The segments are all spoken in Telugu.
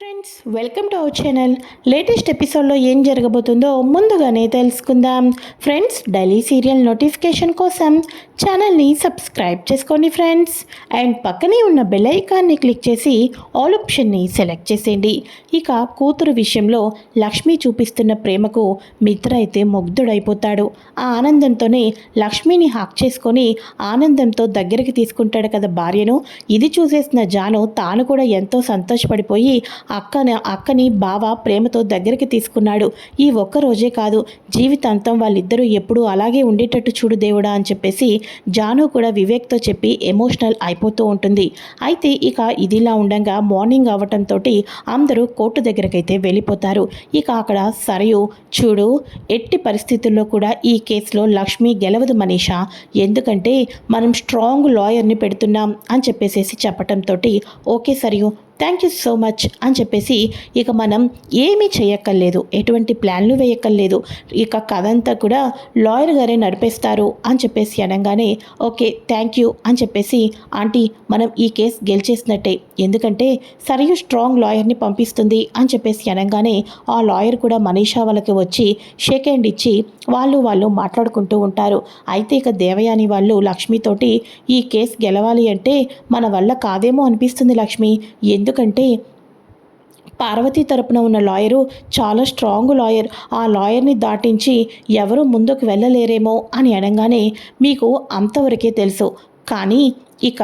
Friends, welcome to our channel. Latest ఎపిసోడ్లో ఏం జరగబోతుందో ముందుగానే తెలుసుకుందాం. ఫ్రెండ్స్, డైలీ సీరియల్ నోటిఫికేషన్ కోసం ఛానల్ని సబ్స్క్రైబ్ చేసుకోండి ఫ్రెండ్స్. అండ్ పక్కనే ఉన్న బెల్ ఐకాన్ని క్లిక్ చేసి ఆల్ ఆప్షన్ని సెలెక్ట్ చేసేయండి. ఇక కూతురు విషయంలో లక్ష్మి చూపిస్తున్న ప్రేమకు మిత్ర అయితే ముగ్ధుడైపోతాడు. ఆ ఆనందంతోనే లక్ష్మిని హాక్ చేసుకొని ఆనందంతో దగ్గరికి తీసుకుంటాడు కదా భార్యను. ఇది చూసేసిన జాను తాను కూడా ఎంతో సంతోషపడిపోయి అక్కని బావ ప్రేమతో దగ్గరికి తీసుకున్నాడు. ఈ ఒక్కరోజే కాదు, జీవితాంతం వాళ్ళిద్దరూ ఎప్పుడూ అలాగే ఉండేటట్టు చూడు దేవుడా అని చెప్పేసి జాను కూడా వివేక్తో చెప్పి ఎమోషనల్ అయిపోతూ ఉంటుంది. అయితే ఇక ఇదిలా ఉండగా మార్నింగ్ అవ్వటంతో అందరూ కోర్టు దగ్గరకైతే వెళ్ళిపోతారు. ఇక అక్కడ సరయు, చూడు, ఎట్టి పరిస్థితుల్లో కూడా ఈ కేసులో లక్ష్మి గెలవదు మనీషా, ఎందుకంటే మనం స్ట్రాంగ్ లాయర్ని పెడుతున్నాం అని చెప్పేసి చెప్పటంతో ఓకే సరియు, థ్యాంక్ యూ సో మచ్ అని చెప్పేసి ఇక మనం ఏమీ చేయక్కర్లేదు, ఎటువంటి ప్లాన్లు వేయక్కర్లేదు, ఇక కథ అంతా కూడా లాయర్ గారే నడిపేస్తారు అని చెప్పేసి అనగానే ఓకే థ్యాంక్ యూ అని చెప్పేసి ఆంటీ మనం ఈ కేసు గెలిచేసినట్టే, ఎందుకంటే సరియు స్ట్రాంగ్ లాయర్ని పంపిస్తుంది అని చెప్పేసి అనగానే ఆ లాయర్ కూడా మనీషా వాళ్ళకి వచ్చి షేక్ హ్యాండ్ ఇచ్చి వాళ్ళు మాట్లాడుకుంటూ ఉంటారు. అయితే ఇక దేవయాని వాళ్ళు లక్ష్మితోటి ఈ కేసు గెలవాలి అంటే మన వల్ల కాదేమో అనిపిస్తుంది లక్ష్మి, ఎందుకంటే పార్వతి తరపున ఉన్న లాయరు చాలా స్ట్రాంగ్ లాయర్, ఆ లాయర్ని దాటించి ఎవరు ముందుకు వెళ్ళలేరేమో అని అనగానే మీకు అంతవరకే తెలుసు, కానీ ఇక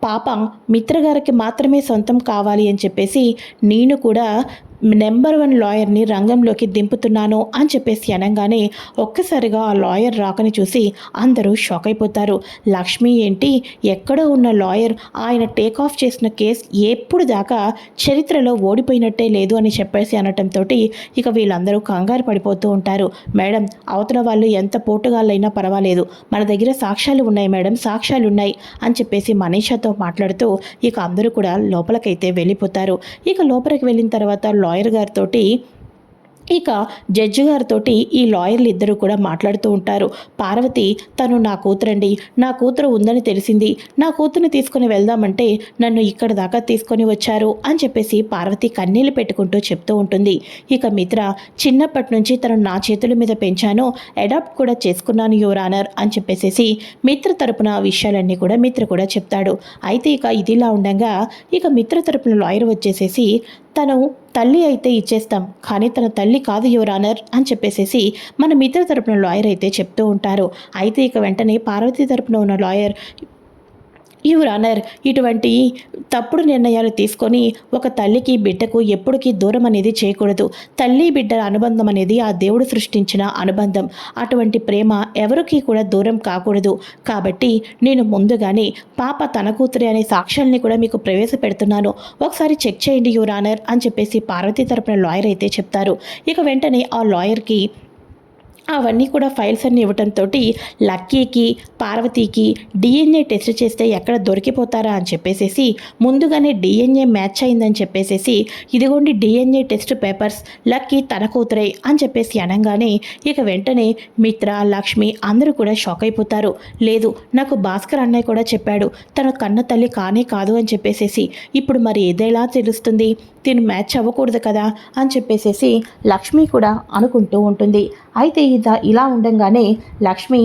పాప మిత్రగారికి మాత్రమే సొంతం కావాలి అని చెప్పేసి నేను కూడా నెంబర్ 1 లాయర్ని రంగంలోకి దింపుతున్నాను అని చెప్పేసి అనగానే ఒక్కసారిగా ఆ లాయర్ రాకని చూసి అందరూ షాక్ అయిపోతారు. లక్ష్మి ఏంటి, ఎక్కడో ఉన్న లాయర్ ఆయన టేక్ ఆఫ్ చేసిన కేసు ఎప్పుడు దాకా చరిత్రలో ఓడిపోయినట్టే లేదు అని చెప్పేసి అనటంతో ఇక వీళ్ళందరూ కంగారు పడిపోతూ ఉంటారు. మేడం, అవతల వాళ్ళు ఎంత పోటుగాళ్ళైనా పర్వాలేదు, మన దగ్గర సాక్ష్యాలు ఉన్నాయి మేడం, సాక్ష్యాలు ఉన్నాయి అని చెప్పేసి మనీషాతో మాట్లాడుతూ ఇక అందరూ కూడా లోపలికైతే వెళ్ళిపోతారు. ఇక లోపలికి వెళ్ళిన తర్వాత లాయర్ గారితో ఇక జడ్జి గారితో ఈ లాయర్లు ఇద్దరు కూడా మాట్లాడుతూ ఉంటారు. పార్వతి తను నా కూతురండి, నా కూతురు ఉందని తెలిసింది, నా కూతురుని తీసుకుని వెళ్దామంటే నన్ను ఇక్కడ దాకా తీసుకొని వచ్చారు అని చెప్పేసి పార్వతి కన్నీళ్ళు పెట్టుకుంటూ చెప్తూ ఉంటుంది. ఇక మిత్ర చిన్నప్పటి నుంచి తను నా చేతుల మీద పెంచాను, అడాప్ట్ కూడా చేసుకున్నాను యువర్ ఆనర్ అని చెప్పేసి మిత్ర తరపున విషయాలన్నీ కూడా మిత్ర కూడా చెప్తాడు. అయితే ఇక ఇదిలా ఉండగా ఇక మిత్ర తరపున లాయర్ వచ్చేసేసి తను తల్లి అయితే ఇచ్చేస్తాం, కానీ తన తల్లి కాదు యువర్ ఆనర్ అని చెప్పేసి మన మిత్ర తరపున లాయర్ అయితే చెప్తూ ఉంటారు. అయితే ఇక వెంటనే పార్వతి తరపున ఉన్న లాయర్, యువర్ ఆనర్, ఇటువంటి తప్పుడు నిర్ణయాలు తీసుకొని ఒక తల్లికి బిడ్డకు ఎప్పటికీ దూరం అనేది చేయకూడదు. తల్లి బిడ్డల అనుబంధం అనేది ఆ దేవుడు సృష్టించిన అనుబంధం, అటువంటి ప్రేమ ఎవరికి కూడా దూరం కాకూడదు. కాబట్టి నేను ముందుగానే పాప తన కూతురి అనే సాక్ష్యాల్ని కూడా మీకు ప్రవేశపెడుతున్నాను, ఒకసారి చెక్ చేయండి యువర్ ఆనర్ అని చెప్పేసి పార్వతి తరపున లాయర్ అయితే చెప్తారు. ఇక వెంటనే ఆ లాయర్కి అవన్నీ కూడా ఫైల్స్ అన్నీ ఇవ్వటంతో లక్కీకి పార్వతీకి డిఎన్ఏ టెస్ట్ చేస్తే ఎక్కడ దొరికిపోతారా అని చెప్పేసి ముందుగానే డిఎన్ఏ మ్యాచ్ అయిందని చెప్పేసి ఇదిగోండి డిఎన్ఏ టెస్ట్ పేపర్స్, లక్కీ తన కూతురే అని చెప్పేసి అనగానే ఇక వెంటనే మిత్ర, లక్ష్మి అందరూ కూడా షాక్ అయిపోతారు. లేదు, నాకు భాస్కర్ అన్నయ్య కూడా చెప్పాడు తన కన్న తల్లి కానే కాదు అని చెప్పేసి, ఇప్పుడు మరి ఏదైనా తెలుస్తుంది, తిను మ్యాచ్ అవ్వకూడదు కదా అని చెప్పేసి లక్ష్మి కూడా అనుకుంటూ ఉంటుంది. అయితే ఇలా ఉండగానే లక్ష్మి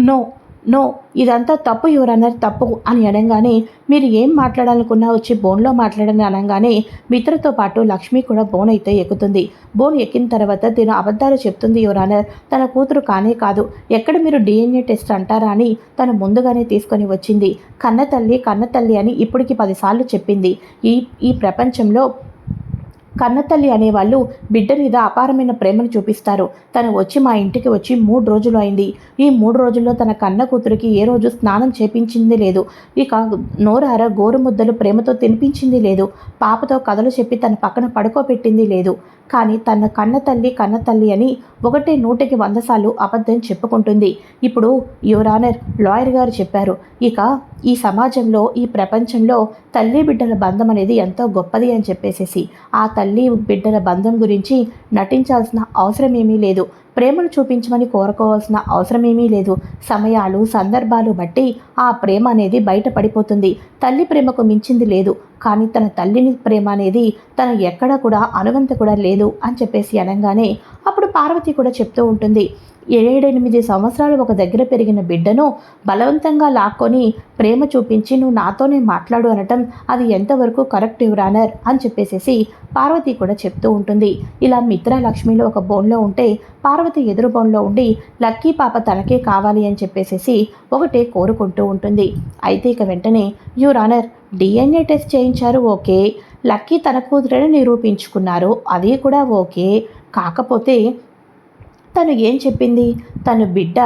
నో నో ఇదంతా తప్పు యువర్ ఆనర్, తప్పు అని అనగానే మీరు ఏం మాట్లాడాలనుకున్నా వచ్చి బోన్లో మాట్లాడని అనగానే మిత్రతో పాటు లక్ష్మి కూడా బోన్ అయితే ఎక్కుతుంది. బోన్ ఎక్కిన తర్వాత తిను అబద్ధాలు చెప్తుంది యువర్ ఆనర్, తన కూతురు కానే కాదు, ఎక్కడ మీరు డిఎన్ఏ టెస్ట్ అంటారా అని తను ముందుగానే తీసుకొని వచ్చింది, కన్న తల్లి అని ఇప్పటికి 10 సార్లు చెప్పింది. ఈ ప్రపంచంలో కన్నతల్లి అనేవాళ్ళు బిడ్డ మీద అపారమైన ప్రేమను చూపిస్తారు. తను వచ్చి మా ఇంటికి వచ్చి 3 రోజులు అయింది. ఈ 3 రోజుల్లో తన కన్న కూతురికి ఏ రోజు స్నానం చేపించింది లేదు, ఇక నోరార గోరుముద్దలు ప్రేమతో తినిపించింది లేదు, పాపతో కథలు చెప్పి తన పక్కన పడుకోబెట్టింది లేదు. కానీ తన కన్న తల్లి అని 100కి సార్లు అబద్ధం చెప్పుకుంటుంది. ఇప్పుడు యువర్ ఆనర్, లాయర్ గారు చెప్పారు, ఇక ఈ సమాజంలో, ఈ ప్రపంచంలో తల్లి బిడ్డల బంధం అనేది ఎంతో గొప్పది అని చెప్పేసి ఆ తల్లి బిడ్డల బంధం గురించి నటించాల్సిన అవసరం ఏమీ లేదు. ప్రేమను చూపించమని కోరుకోవాల్సిన అవసరమేమీ లేదు. సమయాలు సందర్భాలు బట్టి ఆ ప్రేమ అనేది బయటపడిపోతుంది. తల్లి ప్రేమకు మించింది లేదు, కానీ తన తల్లిని ప్రేమ అనేది తను ఎక్కడా కూడా అనువంత కూడా లేదు అని చెప్పేసి అనగానే అప్పుడు పార్వతి కూడా చెప్తూ ఉంటుంది, 7-8 సంవత్సరాలు ఒక దగ్గర పెరిగిన బిడ్డను బలవంతంగా లాక్కొని ప్రేమ చూపించి నువ్వు నాతోనే మాట్లాడు అనటం అది ఎంతవరకు కరెక్ట్ యువరానర్ అని చెప్పేసేసి పార్వతి కూడా చెప్తూ ఉంటుంది. ఇలా మిత్ర లక్ష్మిలో ఒక బోన్లో ఉంటే పార్వతి ఎదురు బోన్లో ఉండి లక్కీ పాప తనకే కావాలి అని చెప్పేసేసి ఒకటే కోరుకుంటూ ఉంటుంది. అయితే ఇక వెంటనే యువరానర్ DNA టెస్ట్ చేయించారు, ఓకే. లక్కీ తన కూతురని నిరూపించుకున్నారు, అది కూడా ఓకే. కాకపోతే తను ఏం చెప్పింది, తను బిడ్డ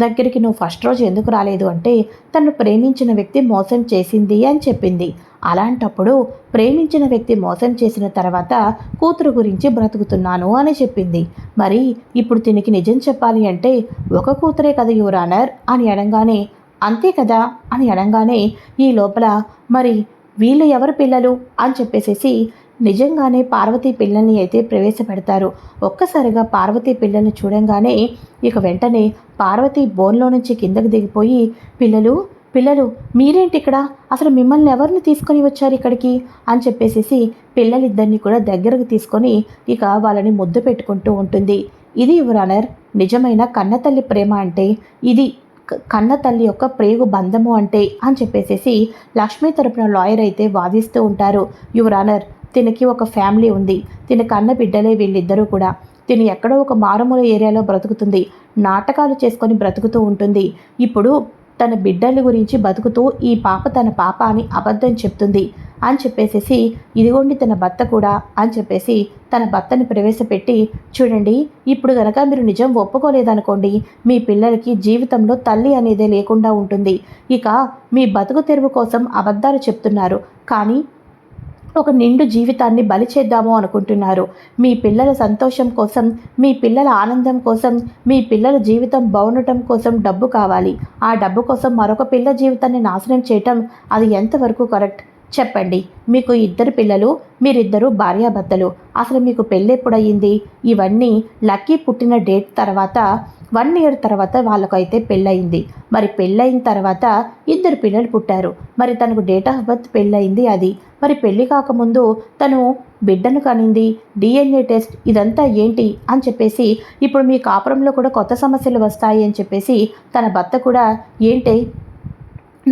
దగ్గరికి నువ్వు ఫస్ట్ రోజు ఎందుకు రాలేదు అంటే తను ప్రేమించిన వ్యక్తి మోసం చేసింది అని చెప్పింది. అలాంటప్పుడు ప్రేమించిన వ్యక్తి మోసం చేసిన తర్వాత కూతురు గురించి బ్రతుకుతున్నాను అని చెప్పింది. మరి ఇప్పుడు తినికి నిజం చెప్పాలి అంటే ఒక కూతురే కదా యువరానర్ అని అనగానే, అంతే కదా అని అనగానే ఈ లోపల మరి వీళ్ళు ఎవరు పిల్లలు అని చెప్పేసేసి నిజంగానే పార్వతీ పిల్లల్ని అయితే ప్రవేశపెడతారు. ఒక్కసారిగా పార్వతీ పిల్లల్ని చూడంగానే ఇక వెంటనే పార్వతి బోన్లో నుంచి కిందకు దిగిపోయి, పిల్లలు పిల్లలు మీరేంటి ఇక్కడ, అసలు మిమ్మల్ని ఎవరిని తీసుకొని వచ్చారు ఇక్కడికి అని చెప్పేసేసి పిల్లలిద్దరిని కూడా దగ్గరకు తీసుకొని ఇక వాళ్ళని ముద్దు పెట్టుకుంటూ ఉంటుంది. ఇది యువరానర్ నిజమైన కన్నతల్లి ప్రేమ అంటే, ఇది కన్న తల్లి యొక్క ప్రేగు బంధము అంటే అని చెప్పేసేసి లక్ష్మి తరపున లాయర్ అయితే వాదిస్తూ ఉంటారు. యువరానర్ తినకి ఒక ఫ్యామిలీ ఉంది, తిన కన్న బిడ్డలే వీళ్ళిద్దరూ కూడా. తిని ఎక్కడో ఒక మారుమూల ఏరియాలో బ్రతుకుతుంది, నాటకాలు చేసుకొని బ్రతుకుతూ ఉంటుంది. ఇప్పుడు తన బిడ్డల గురించి బతుకుతూ ఈ పాప తన పాప అని అబద్ధం చెప్తుంది అని చెప్పేసేసి ఇదిగోండి తన భర్త కూడా అని చెప్పేసి తన భర్తని ప్రవేశపెట్టి, చూడండి ఇప్పుడు గనక మీరు నిజం ఒప్పుకోలేదనుకోండి మీ పిల్లలకి జీవితంలో తల్లి అనేదే లేకుండా ఉంటుంది. ఇక మీ బతుకు తెరువు కోసం అబద్ధాలు చెప్తున్నారు, కానీ ఒక నిండు జీవితాన్ని బలి చేద్దాము అనుకుంటున్నారు. మీ పిల్లల సంతోషం కోసం, మీ పిల్లల ఆనందం కోసం, మీ పిల్లల జీవితం బాగుండటం కోసం డబ్బు కావాలి. ఆ డబ్బు కోసం మరొక పిల్ల జీవితాన్ని నాశనం చేయటం అది ఎంతవరకు కరెక్ట్ చెప్పండి. మీకు 2 పిల్లలు, మీరిద్దరూ భార్యాభర్తలు. అసలు మీకు పెళ్ళెప్పుడయ్యింది? ఇవన్నీ లక్కీ పుట్టిన డేట్ తర్వాత 1 ఇయర్ తర్వాత వాళ్ళకైతే పెళ్ళయింది. మరి పెళ్ళయిన తర్వాత 2 పిల్లలు పుట్టారు. మరి తనకు డేట్ ఆఫ్ బర్త్ పెళ్ళయింది అది. మరి పెళ్ళి కాకముందు తను బిడ్డను కనింది, DNA టెస్ట్ ఇదంతా ఏంటి అని చెప్పేసి ఇప్పుడు మీ కాపురంలో కూడా కొత్త సమస్యలు వస్తాయి అని చెప్పేసి తన భర్త కూడా ఏంటి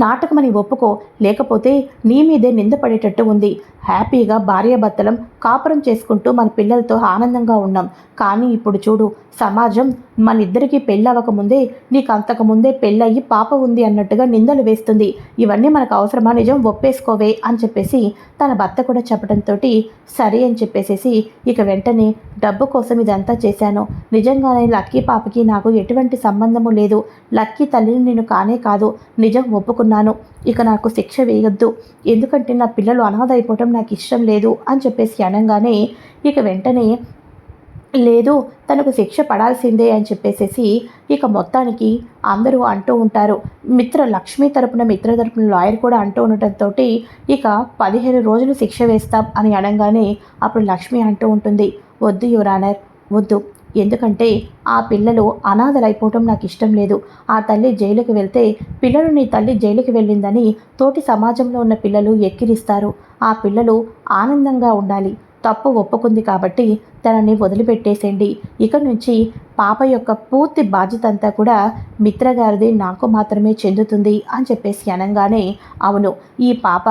నాటకమని ఒప్పుకో, లేకపోతే నీ మీదే నిందపడేటట్టు ఉంది. హ్యాపీగా భార్యాభర్తలం కాపురం చేసుకుంటూ మన పిల్లలతో ఆనందంగా ఉన్నాం. కానీ ఇప్పుడు చూడు, సమాజం మన ఇద్దరికీ పెళ్ళవకముందే నీకు అంతకుముందే పెళ్ళయ్యి పాప ఉంది అన్నట్టుగా నిందలు వేస్తుంది. ఇవన్నీ మనకు అవసరమా, నిజం ఒప్పేసుకోవే అని చెప్పేసి తన భర్త కూడా చెప్పడంతో సరే అని చెప్పేసేసి ఇక వెంటనే డబ్బు కోసం ఇదంతా చేశాను. నిజంగానే లక్కీ పాపకి నాకు ఎటువంటి సంబంధము లేదు. లక్కీ తల్లిని నేను కానే కాదు. నిజం ఒప్పుకున్నాను. ఇక నాకు శిక్ష వేయొద్దు, ఎందుకంటే నా పిల్లలు అనాథ అయిపోవటం నాకు ఇష్టం లేదు అని చెప్పేసి అనగానే ఇక వెంటనే లేదు తనకు శిక్ష పడాల్సిందే అని చెప్పేసేసి ఇక మొత్తానికి అందరూ అంటూ ఉంటారు. లక్ష్మి తరపున లాయర్ కూడా అంటూ ఉండటంతో ఇక 15 రోజులు శిక్ష వేస్తాం అని అనగానే అప్పుడు లక్ష్మి అంటూ ఉంటుంది, వద్దు యువరానర్ వద్దు, ఎందుకంటే ఆ పిల్లలు అనాథలైపోవటం నాకు ఇష్టం లేదు. ఆ తల్లి జైలుకి వెళ్తే పిల్లలు నీ తల్లి జైలుకి వెళ్ళిందని తోటి సమాజంలో ఉన్న పిల్లలు ఎక్కిరిస్తారు. ఆ పిల్లలు ఆనందంగా ఉండాలి. తప్పు ఒప్పుకుంది కాబట్టి తనని వదిలిపెట్టేసేయండి. ఇక నుంచి పాప యొక్క పూర్తి బాధ్యత అంతా కూడా మిత్రగారిది నాకు మాత్రమే చెందుతుంది అని చెప్పేసి అనగానే, అవును ఈ పాప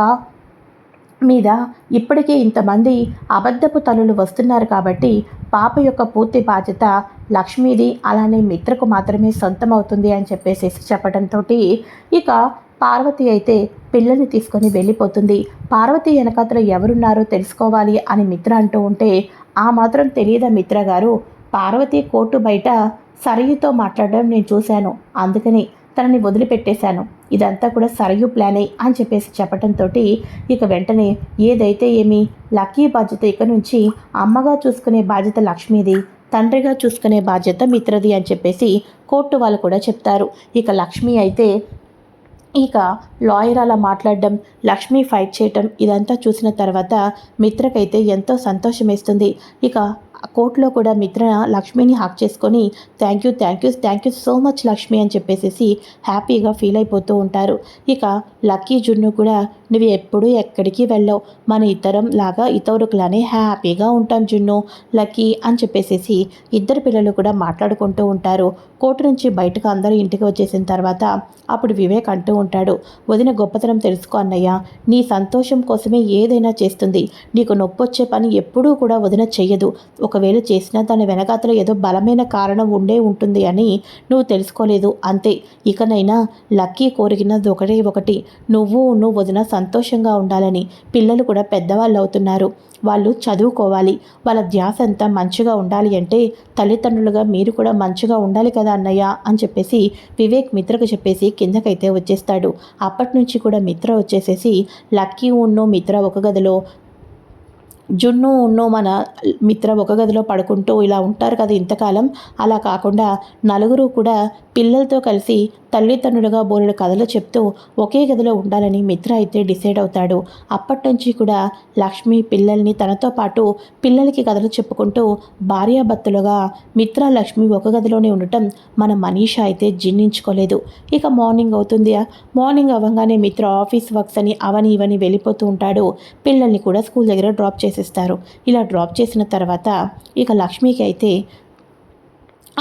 మీద ఇప్పటికే ఇంతమంది అబద్ధపు తల్లులు వస్తున్నారు కాబట్టి పాప యొక్క పూర్తి బాధ్యత లక్ష్మీది, అలానే మిత్రకు మాత్రమే సొంతం అవుతుంది అని చెప్పేసి చెప్పడంతో ఇక పార్వతి అయితే పిల్లల్ని తీసుకొని వెళ్ళిపోతుంది. పార్వతి వెనకాతలో ఎవరున్నారో తెలుసుకోవాలి అని మిత్ర అంటూ ఉంటే, ఆ మాత్రం తెలియదా మిత్ర గారు, పార్వతి కోర్టు బయట సరయుతో మాట్లాడడం నేను చూశాను, అందుకని తనని వదిలిపెట్టేశాను. ఇదంతా కూడా సరయు ప్లానే అని చెప్పేసి చెప్పడంతో ఇక వెంటనే ఏదైతే ఏమి లక్కీ బాధ్యత ఇక నుంచి అమ్మగా చూసుకునే బాధ్యత లక్ష్మీది, తండ్రిగా చూసుకునే బాధ్యత మిత్రది అని చెప్పేసి కోర్టు వాళ్ళు కూడా చెప్తారు. ఇక లక్ష్మి అయితే ఇక లాయర్ అలా మాట్లాడడం, లక్ష్మి ఫైట్ చేయటం ఇదంతా చూసిన తర్వాత మిత్రకైతే ఎంతో సంతోషం వేస్తుంది. ఇక కోర్టులో కూడా మిత్ర లక్ష్మిని హక్ చేసుకొని thank you so much Lakshmi అని చెప్పేసి హ్యాపీగా ఫీల్ అయిపోతూ ఉంటారు. ఇక లక్కీ జున్ను కూడా నువ్వు ఎప్పుడు ఎక్కడికి వెళ్ళవు, మన ఇద్దరం లాగా ఇతరులనే హ్యాపీగా ఉంటాం జున్ను లక్కీ అని చెప్పేసి ఇద్దరు పిల్లలు కూడా మాట్లాడుకుంటూ ఉంటారు. కోర్టు నుంచి బయటకు అందరూ ఇంటికి వచ్చేసిన తర్వాత అప్పుడు వివేక్ అంటూ ఉంటాడు, వదిన గొప్పతనం తెలుసుకో అన్నయ్య, నీ సంతోషం కోసమే ఏదైనా చేస్తుంది. నీకు నొప్పొచ్చే పని ఎప్పుడూ కూడా వదిన చెయ్యదు. ఒకవేళ చేసినా దాని వెనకాతలో ఏదో బలమైన కారణం ఉండే ఉంటుంది అని నువ్వు తెలుసుకోలేదు అంతే. ఇకనైనా లక్కీ కోరిగినది ఒకటి, నువ్వు వదిన సంతోషంగా ఉండాలని. పిల్లలు కూడా పెద్దవాళ్ళు అవుతున్నారు, వాళ్ళు చదువుకోవాలి, వాళ్ళ ధ్యాస అంతా మంచిగా ఉండాలి అంటే తల్లిదండ్రులుగా మీరు కూడా మంచిగా ఉండాలి కదా అన్నయ్య అని చెప్పేసి వివేక్ మిత్రకు చెప్పేసి కిందకైతే వచ్చేస్తాడు. అప్పటి నుంచి కూడా మిత్ర వచ్చేసేసి లక్కీ మిత్ర ఒక గదిలో, జున్ను మన మిత్ర ఒక గదిలో పడుకుంటూ ఇలా ఉంటారు కదా ఇంతకాలం. అలా కాకుండా నలుగురు కూడా పిల్లలతో కలిసి తల్లిదండ్రులుగా బోలెడు కథలు చెప్తూ ఒకే గదిలో ఉండాలని మిత్ర అయితే డిసైడ్ అవుతాడు. అప్పటి నుంచి కూడా లక్ష్మి పిల్లల్ని తనతో పాటు పిల్లలకి కథలు చెప్పుకుంటూ భార్యాభర్తలుగా మిత్ర లక్ష్మి ఒక గదిలోనే ఉండటం మన మనీషా అయితే జీర్ణించుకోలేదు. ఇక మార్నింగ్ అవుతుంది. మార్నింగ్ అవ్వగానే మిత్ర ఆఫీస్ వర్క్స్ అని అవని ఇవని వెళ్ళిపోతూ ఉంటాడు. పిల్లల్ని కూడా స్కూల్ దగ్గర డ్రాప్ చేసేస్తారు. ఇలా డ్రాప్ చేసిన తర్వాత ఇక లక్ష్మికి అయితే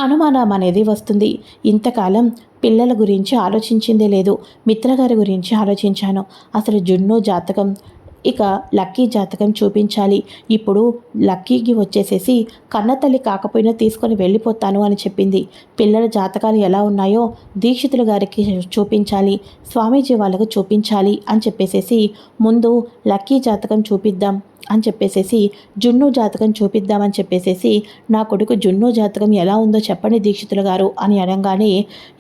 అనుమానం అనేది వస్తుంది. ఇంతకాలం పిల్లల గురించి ఆలోచించిందే లేదు, మిత్రగారి గురించి ఆలోచించాను. అసలు జున్ను జాతకం ఇక లక్కీ జాతకం చూపించాలి. ఇప్పుడు లక్కీకి వచ్చేసేసి కన్నతల్లి కాకపోయినా తీసుకొని వెళ్ళిపోతాను అని చెప్పింది. పిల్లల జాతకాలు ఎలా ఉన్నాయో దీక్షితుల గారికి చూపించాలి, స్వామీజీ వాళ్ళకు చూపించాలి అని చెప్పేసేసి ముందు లక్కీ జాతకం చూపిద్దాం అని చెప్పేసేసి జున్ను జాతకం చూపిద్దామని చెప్పేసేసి నా కొడుకు జున్ను జాతకం ఎలా ఉందో చెప్పండి దీక్షితుల గారు అని అనగానే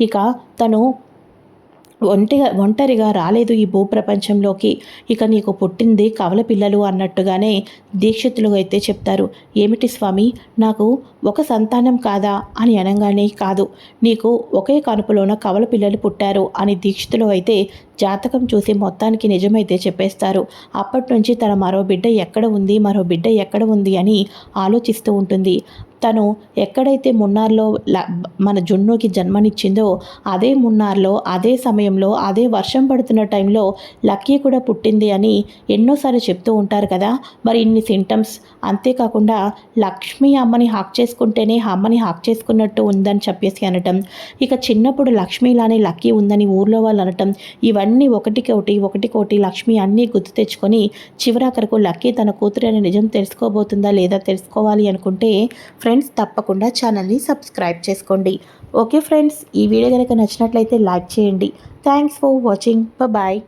ఇక తను ఒంటరిగా రాలేదు ఈ భూప్రపంచంలోకి, ఇక నీకు పుట్టింది కవల పిల్లలు అన్నట్టుగానే దీక్షితులు అయితే చెప్తారు. ఏమిటి స్వామి, నాకు ఒక సంతానం కాదా అని అనగానే కాదు, నీకు ఒకే కనుపులోన కవల పిల్లలు పుట్టారు అని దీక్షితులు అయితే జాతకం చూసి మొత్తానికి నిజమైతే చెప్పేస్తారు. అప్పటి నుంచి తన మరో బిడ్డ ఎక్కడ ఉంది అని ఆలోచిస్తూ ఉంటుంది. తను ఎక్కడైతే మున్నార్లో మన జున్నుకి జన్మనిచ్చిందో అదే మున్నార్లో అదే సమయంలో అదే వర్షం పడుతున్న టైంలో లక్కీ కూడా పుట్టింది అని ఎన్నోసార్లు చెప్తూ ఉంటారు కదా. మరి ఇన్ని సింటమ్స్, అంతేకాకుండా లక్ష్మి అమ్మని హాక్ చేసుకుంటేనే అమ్మని హాక్ చేసుకున్నట్టు ఉందని చెప్పేసి అనటం, ఇక చిన్నప్పుడు లక్ష్మిలానే లక్కీ ఉందని ఊర్లో వాళ్ళు అనటం, ఇవన్నీ ఒకటికోటి లక్ష్మి అన్నీ గుర్తు తెచ్చుకొని చివరాఖరకు లక్కీ తన కూతురు అనే నిజం తెలుసుకోబోతుందా లేదా తెలుసుకోవాలి అనుకుంటే ఫ్రెండ్స్ తప్పకుండా ఛానల్ని సబ్స్క్రైబ్ చేసుకోండి. ఓకే ఫ్రెండ్స్, ఈ వీడియో కనుక నచ్చినట్లయితే లైక్ చేయండి. Thanks for watching. బాయ్.